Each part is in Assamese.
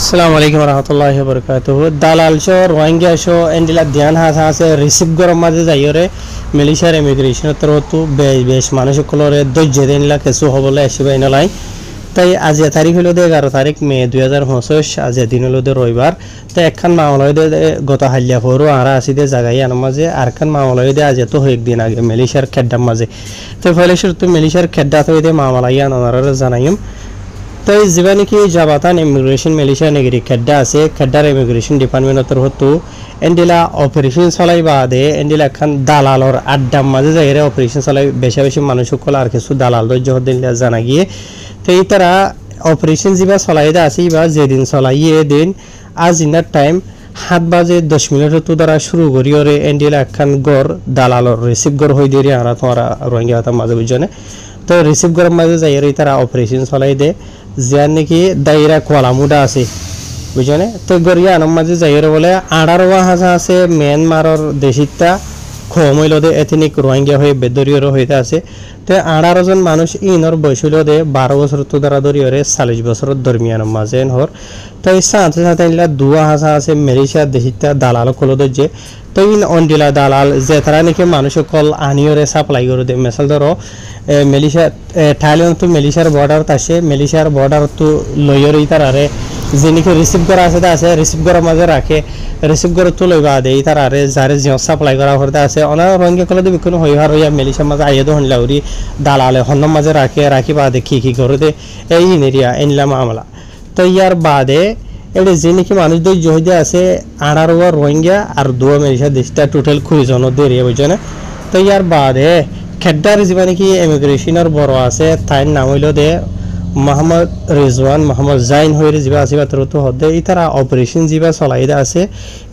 আসসালামু আলাইকুম রহমতুল্লাহি ওয়া বারাকাতুহু দালাল শো রোহিঙ্গা শো এন্ডিলা ধ্যান হাসে রিসিভ গরম মাঝে যাইরে মালয়েশিয়ার ইমিগ্রেশন তরতু বেশ মানুষ কলরে দজ্জ দেনলা কিছু হবলে আসিবা ইনলাই তাই আজ তারিখ হলো 11 তারিখ মে 2025 আজ দিন হলো রবিবার তো একখান মামলা গত হালিয়া ফরু আরা আসিদে জায়গায় আন মাঝে আরখান মামলা আজ তো একদিন আগে মালয়েশিয়ার খেড্ডার মাঝে তো ফলেশ্বর তো মালয়েশিয়ার খেড্ডা তো মামলা ইয়ান ওনারা জানাইম तो जीवन की जबातान इमिग्रेशन मलेशिया नेगरी खड्डा से खड्डार इमिग्रेशन डिपार्टमेंट तर होतो एंडिला ऑपरेशन चलाई बादे एंडिला खान दालाल और अड्डा मजे जाहिर ऑपरेशन चलाई बेशा बेशा मानुष को आर কিছু দালাল जो दिला जाना गए तो ई तरह ऑपरेशन जीवा चलाई दा आसी बा जे दिन चलाइए दिन आज इन टाइम 7 बजे 10 मिनट तो द्वारा शुरू करी और एंडिला खान गोर दालाल और रिसीव गोर होई देरी आरा तोरा रोहिंग्या ता मजे बुझने तो रिसीव गोर मजे जाहिर ई तरह ऑपरेशन चलाई दे जियान की दायरा कोलामुडा आसे बुझने तो गरिया नमाजे जाहिर बोले 18 हाजा আছে মিয়ানমারর দেশিতা খমইলদে এথনিক রোহিঙ্গা হয়ে বেদরিয়র হইতে আছে তো 18 জন মানুষ ইনর বয়সলদে 12 বছর তো দ্বারা দরিয়রে 40 বছর দরমিয়ান মাঝে হর তো এই সাথে সাথে ইলা দুয়া হাজা আছে মালয়েশিয়া দেশিতা দালাল কলদে যে তো ইন অন্ডিলা দালাল যে তারা নাকি মানুষ কল আনিয়রে সাপ্লাই করে দে মেসাল ধরো মালয়েশিয়া থাইল্যান্ড তো মালয়েশিয়ার বর্ডার তাসে মালয়েশিয়ার বর্ডার তো লয়র ইতারারে যিনিকে রিসিভ করা আছে রিসিভ করার মাঝে রাখে রিসিভ করে তো লইবা দে ইতারারে যারে জিও সাপ্লাই করা করতে আছে অনা রঙে কলে দিবে কোনো হইহার হইয়া মালয়েশিয়ার মাঝে আইয়ে দহন লাউরি দালালে হন্ন মাঝে রাখি বাদে কি করে দে এই নেরিয়া এনলা মামলা তো ইয়ার বাদে এডে যিনিকে মানুষ দই জহিদে আছে 18 রোহিঙ্গা আর 2 মালয়েশিয়া দেশটা টোটাল 20 জন দেরিয়া বুঝনে তো ইয়ার বাদে খেড্ডার জীবনে কি ইমিগ্রেশনের বড় আছে তাই নাম হইল দে মোহাম্মদ রিজওয়ান মোহাম্মদ জাইন হইরে জিবা আসিবা তো হদে ইতারা অপারেশন জিবা চলাইদা আছে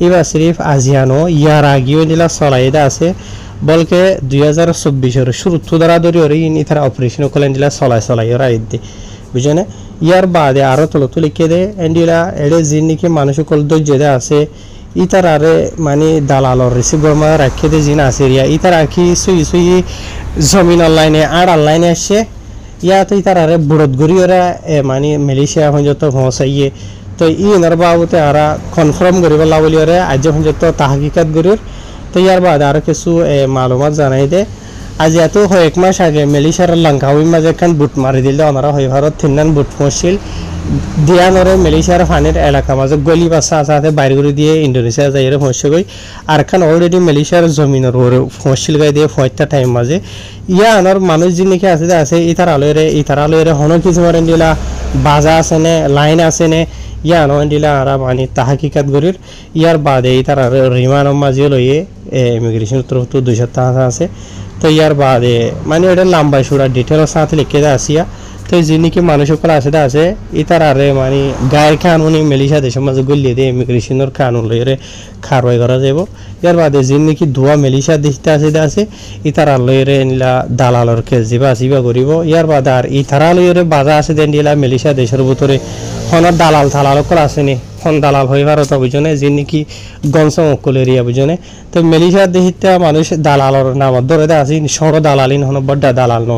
ইবা সিরিফ আজিয়ানো ইয়ার আগিও নিলা চলাইদা আছে বলকে 2024 এর শুরু তো দ্বারা ধরে ইতারা অপারেশন কলেন দিলা চলাই রাইদে বুঝনে ইয়ার বাদে আরো তো লিখে দে এন্ডিলা এডে জিনিকে মানুষ কল দজ্জে আছে ইতারারে মানে দালালর রিসিভ গরমা রাখে দে জিনা আছে রিয়া ইতারা কি সুই জমিন অনলাইনে আর অনলাইনে আসে ইয়া তো ইতারারে বুড়ত গরিয়রা মানে মালয়েশিয়া হঞ্জত পৌঁছাইয়ে তো ই নরবাবতে আরা কনফার্ম করিব লাবলিয়রে আজ হঞ্জত তাহকিকাত গরির তো ইয়ার বাদে আর কিছু মালুমাত জানাই দে আজ এত এক মাস আগে মালয়েশিয়ার লঙ্কাউই মাঝে খান বুট মারি দিলে ওনারা হয় ভারত তিনজন বুট পৌঁছিল দিয়ানরে মালয়েশিয়ার ফানের এলাকা মাঝে গলি বাসা আছে বাইরে করে দিয়ে ইন্দোনেশিয়া যাইরে পৌঁছে গই আর খান অলরেডি মালয়েশিয়ার জমিনের ওরে পৌঁছিল গাই দিয়ে ফয়টা টাইম মাঝে ইয়া আনার মানুষ যিনিকে আছে ইতারালয়রে হন কিছু মারেন দিলা বাজা আছে নে লাইন আছে নে ইয়া নন দিলা আর মানে তাহকিকাত গরির ইয়ার বাদে ইতারা রিমান্ড মাঝে লইয়ে ইমিগ্রেশন তরফ তো 2 সপ্তাহ আছে তো ইয়ার বাদে মানে এটা লম্বা সুরা ডিটেল সাথে লিখে দে আসিয়া তো যিনিকে মানুষ সকল আছে ইতারারে মানে গায়ের কানুনি মালয়েশিয়া দেশের মাঝে গলিয়ে দিয়ে ইমিগ্রেশনের কানুন লইরে খারওয়াই করা যাব ইয়ার বাদে যিনিকে দুয়া মালয়েশিয়া দেশতে আছে ইতারা লইরে নিলা দালালর কে জিবা করিব ইয়ার বাদে আর ইতারা লইরে বাজা আছে দেন দিলা মালয়েশিয়া দেশের ভিতরে হন দালাল কল আসেনি হন দালাল হই ভারত বুঝনে যিনিকি গঞ্জ অকলেরিয়া বুঝনে তো মালয়েশিয়া দেশতে মানুষ দালালর নাম ধরে দে আছে সড় দালালিন হন বড় দালাল ন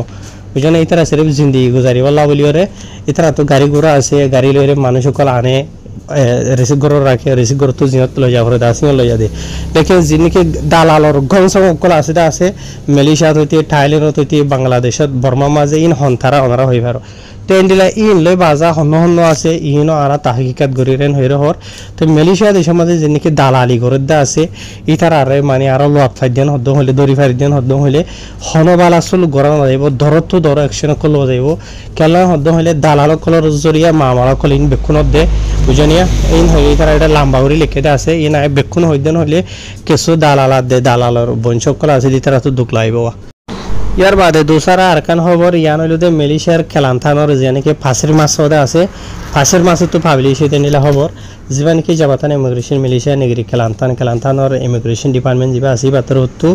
বুঝনে ইতারা সিরিফ জিন্দেগি গুজারি বলা বলিওরে ইতারা তো গাড়ি ঘোড়া আছে গাড়ি লইরে মানুষ সকল আনে রিসিভ করে রাখে রিসিভ করে তো জিনত লই যা করে দাসিও লই যা দে লেকিন যিনিকে দালালর গঞ্জ অকল আছে মালয়েশিয়া হইতে থাইল্যান্ড হইতে বাংলাদেশত বর্মা মাঝে ইন হন্তারা ওনারা হই ভারত তেন্ডিলা ইন লই বাজা হন্ন আছে ইনো আরা তাহকিকাত গরিরেন হইরে হর তো মালয়েশিয়া দেশের মাঝে যিনিকে দালালি গরদা আছে ইতারারে মানে আরো লট ফাইদেন হদ্দ হইলে দরি ফাইদেন হদ্দ হইলে হনবালাসল গরান যাইব ধরত ধর অ্যাকশন কল যাইব কেলা হদ্দ হইলে দালাল কলর জরিয়া মামলা কল ইন বেকুনত দে বুঝনিয়া ইন হই ইতারা এটা লম্বা করে লিখে দে আছে ইন বেকুন হইদেন হইলে কিছু দালালাত দে দালালর বংশ কল আছে ইতারা তো দুখ লাইব ইয়ার বাদে দুসরা আরকান খবর ইয়ান হইল দে মালয়েশিয়ার কেলান্তানোর যেনাকি ফাঁসির মাছ আছে ফাঁসির মাছ তো পাবলিশ হইতে নিলা খবর জীবানকি জাবাতান ইমিগ্রেশন মালয়েশিয়া নেগরি কেলান্তানোর ইমিগ্রেশন ডিপার্টমেন্ট জিবা আসি বাতর হতো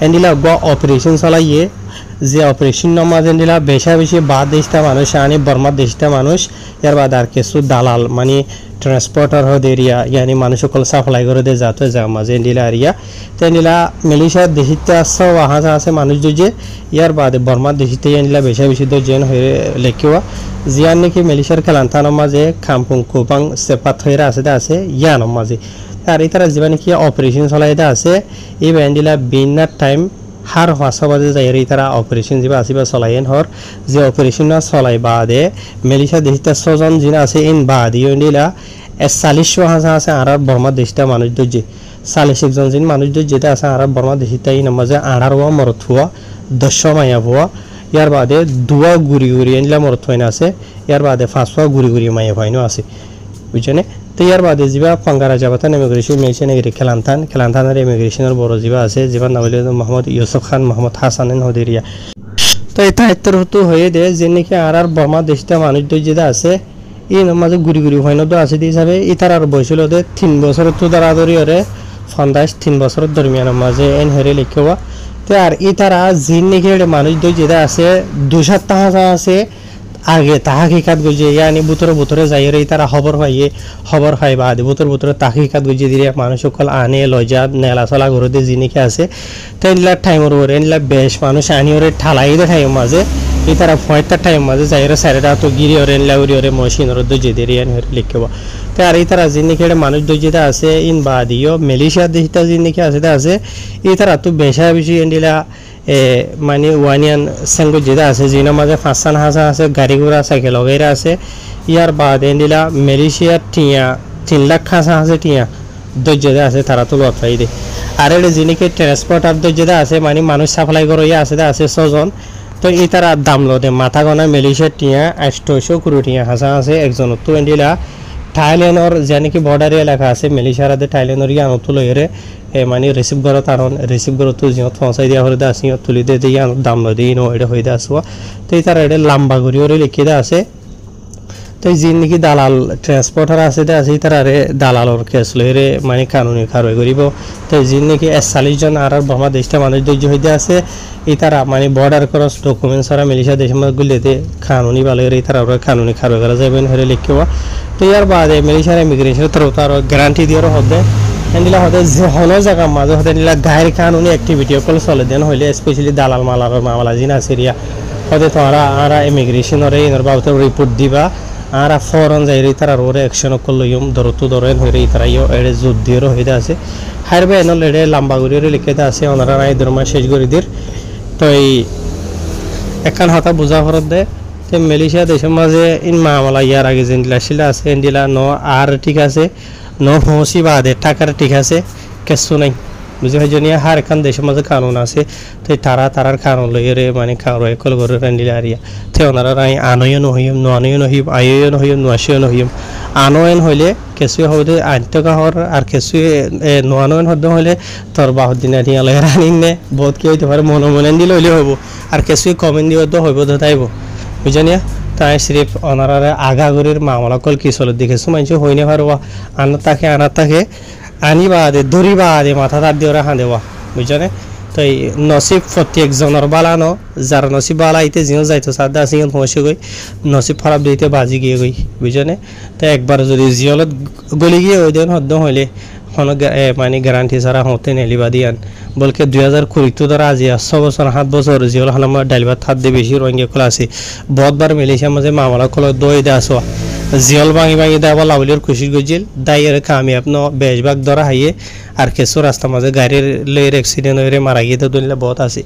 এন্ডিলা গ অপারেশন চলাইয়ে যে অপারেশন নামাজ এন্ডিলা বেশা বেশি বাদ দেশটা মানুষ আনি বর্মা দেশটা মানুষ এর বাদ আর কিছু দালাল মানে ট্রান্সপোর্টার হদ এরিয়া ইয়ানি মানুষ সকল সাপ্লাই করে দে যাতে যা মাঝে এন্ডিলা এরিয়া তো এন্ডিলা মালয়েশিয়া দেশিতে আসছে ওয়াহাজা আছে মানুষ যে ইয়ার বাদে বর্মা দেশিতে এন্ডিলা বেশা বেশি তো জেন হয়ে লেখিওয়া জিয়ান নাকি মালয়েশিয়ার খেলান্তানোর মাঝে খামপুং কুপাং সেপাত হয়ে আছে ইয়ানোর মাঝে আর এই তারা জীবনে কি অপারেশন চলাইতে আছে এই ব্যান্ডিলা বিনার টাইম হার 5 বাজে যাই এই তারা অপারেশন যা আসিবা চলাইন হর যে অপারেশন না চলাই বাদে মালয়েশিয়া দেশটা 6 জন জিন আছে ইন বাদে ইন্ডিলা 40 হাজার আছে আর বর্মা দেশটা মানুষ দজে 40 জন জিন মানুষ দজে যেটা আছে আর বর্মা দেশটা এই নামাজে আড়ারওয়া মরথুয়া 10 মায়া ভুয়া ইয়ার বাদে দুয়া গুড়ি গুড়ি ইন্ডিলা মরথুয়া আছে ইয়ার বাদে 5 গুড়ি গুড়ি মায়া ভাইনো আছে বুঝছেনে তো ইয়ার বাদে যা পাঙ্গারা যাবাতান ইমিগ্রেশন মেশিন এগিরি খেলান্তানের ইমিগ্রেশনের বড় যা আছে যাবার নাম হইল মোহাম্মদ ইউসুফ খান মোহাম্মদ হাসান হদিরিয়া তো এই দায়িত্বের হতো হয়ে দে যে নাকি আর বর্মা দেশটা মানুষ যেটা আছে এই মাঝে ঘুরি ঘুরি হয় না তো আছে হিসাবে ইতার আর বয়সিল দে 3 বছর তো দাঁড়াদড়ি ওরে ফন্দাস 3 বছরের দরমিয়ানের মাঝে এন হেরে লিখেওয়া তো আর ইতারা জিন নাকি মানুষ যেটা আছে 200 টাকা আছে আগে তাহাকিকাত গজে ইয়ানি বুতরে যাই রে তারা খবর পাই বাদ বুতরে তাহাকিকাত গজে দিলে মানুষ সকল আনে লজা নেলা চলা ঘরতে জিনিকে আছে তেনলা টাইমর ওরে এনলা বেশ মানুষ আনি ওরে ঠালাই দে টাইম মাঝে এই তারা ফয়টা টাইম মাঝে যাই রে সাইরা তো গিরি ওরে এনলা ওরে মশিন ওরে দজে দিরে ইয়ানি লিখবা তো আর এই তারা জিনিকে মানুষ দজেটা আছে ইন বাদিও মালয়েশিয়া দেশটা জিনিকে আছে এই তারা তো বেশা বেশি এন্ডিলা মানে ওয়ানিয়ান সঙ্গ যেটা আছে জিনা মাঝে 5 হাজার আছে গাড়ি ঘোড়া সাইকেল वगैरह আছে ইয়ার বাদ এন্ডিলা মালয়েশিয়ার টিয়া 3 লাখ খাসা আছে টিয়া দজ্জেদা আছে তারা তো লত পাই দে আর এর জিনিকে ট্রান্সপোর্ট আর দজ্জেদা আছে মানে মানুষ সাপ্লাই করে আছে 6 জন তো এই তারা দাম লদে মাথা গনা মালয়েশিয়ার টিয়া 800 কোটি টিয়া হাসা আছে একজন তো এন্ডিলা থাইল্যান্ডর জানি কি বর্ডারে এলাকা আছে মালয়েশিয়ার থাইল্যান্ডর ইয়ান তো লইরে মানে রিসিভ করো তারন রিসিভ করো তো জিও পৌঁছাই দিয়া হলে দাসি তুলি দে দিয়া দাম লদে নো এটা হই দাসওয়া তো এই তারা এটা লম্বা করি ওরে লিখে দা আছে তো জিন নাকি দালাল ট্রান্সপোর্টার আছে তারা রে দালালর কেস লইরে মানে কানুনি কারবাই করিব তো জিন নাকি 40 জন আর বর্মা দেশটা মানুষ দজ্জ হইতে আছে এই তারা মানে বর্ডার ক্রস ডকুমেন্টস সারা মালয়েশিয়া দেশের মধ্যে গুলিতে কানুনি ভালো এই তারা কানুনি কারবাই করা যাবেন হরে লিখেওয়া তো ইয়ার বাদে মালয়েশিয়ার ইমিগ্রেশন তার গ্যারান্টি দিয়ার হদে এন্ডিলা হদে যে হলো জায়গা মাঝে হদে নিলা গায়ের কানুনি অ্যাক্টিভিটি কল চলে দেন হইলে স্পেশালি দালাল মামলা জিনা সিরিয়া হদে তোরা আর ইমিগ্রেশনের এর বাবদ রিপোর্ট দিবা আর ফরন যাই রে তারা ওরে অ্যাকশন করলইম ধরেন হইরে তারা ইও এড়ে যুদ্ধের হইতে আছে হারবে এন লেড়ে লম্বা করে লিখে আছে ওনারা নাই ধর্মা শেষ করে দির তো এই একান হাতা বুঝা ফরত দে তে মালয়েশিয়া দেশের মাঝে ইন মামলা ইয়ার আগে যেন্ডিলা শিলা আছে এন্ডিলা ন আর ঠিক আছে ন হসি বাদে টাকার ঠিক আছে কিছু নাই বুঝে হইজনিয়া হার এখান দেশের মাঝে কানুন আছে তো তারার কানুন লইরে মানে কারো কল করে এন্ডিলা এরিয়া তে ওনারা নাই আনয়ন হইম নয়ন হইম আয়য়ন হইম নশয়ন হইম আনয়ন হইলে কিছু হবে আন্তকা হর আর কিছু নয়ন হদ হইলে তোর বাহুর দিন দিয়া লই রানিন নে বহুত কি হইতে পারে মনে দিলে হইলে হইব আর কিছু কমেন্ট দিও তো হইব তো তাইব বুঝানিয়া তাই সিরিফ অনারারে আগাগরির মামলা কল কি চলে দেখেছো মানুষ হইনে পারবা আনা তাকে আনি বাদে দড়ি বাদে মাথা তার দিয়ে ওরা হাঁদেওয়া বুঝছনে তো এই নসিব প্রত্যেক জনের বালানো যার নসিব বালা আইতে জিও যাইতো সাদা সিং পৌঁছে গই নসিব খারাপ দিতে বাজি গিয়ে গই বুঝছনে তো একবার যদি জিওলত গলি গিয়ে ওই দিন হদ্দ হইলে মানে গ্যারান্টি ছাড়া হতে নেলিবা দিয়ান বলকে 2020 তো ধরা আজি 6 বছর 7 বছর জিওল হালাম ডাইলবার থাদ দে বেশি রঙে কল আছে বহুতবার মালয়েশিয়া মাঝে মামলা কল দই দে আসো জিওল ভাঙি দেওয়া লাউলির খুশি গজিল দাইয়ের কামিয়াব ন বেশভাগ ধরা হাইয়ে আর কিছু রাস্তা মাঝে গাড়ির লের অ্যাক্সিডেন্ট হয়ে মারা গিয়ে তো দুনিয়া বহুত আছে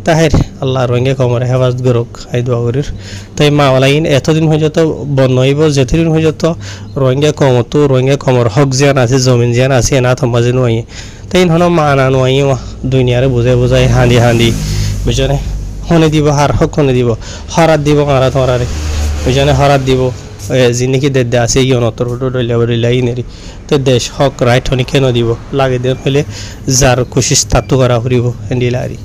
তাহের আল্লাহ রঙে কমরে হেফাজত করুক আই দোয়া করির তাই মাওলাইন এতদিন হয়ে যেত বন্ধ হইব যেতদিন হয়ে যেত রঙে কমর হক জিয়ান আছে জমিন জিয়ান আছে না থমাজে নয় তাই হন মানা নয় দুনিয়ারে বুঝাই হাঁদি বুঝনে হনে দিব হার হক হনে দিব হরাত দিব মারা তোমারে বুঝনে হরাত দিব জিনিকি দে আছে ইয়ন অতর ডইলাই তো দেশ হক রাইট হনি কেন দিব লাগে দেন হলে যার কোশিশ তাতু করা ফুরিব এন্ডিলারি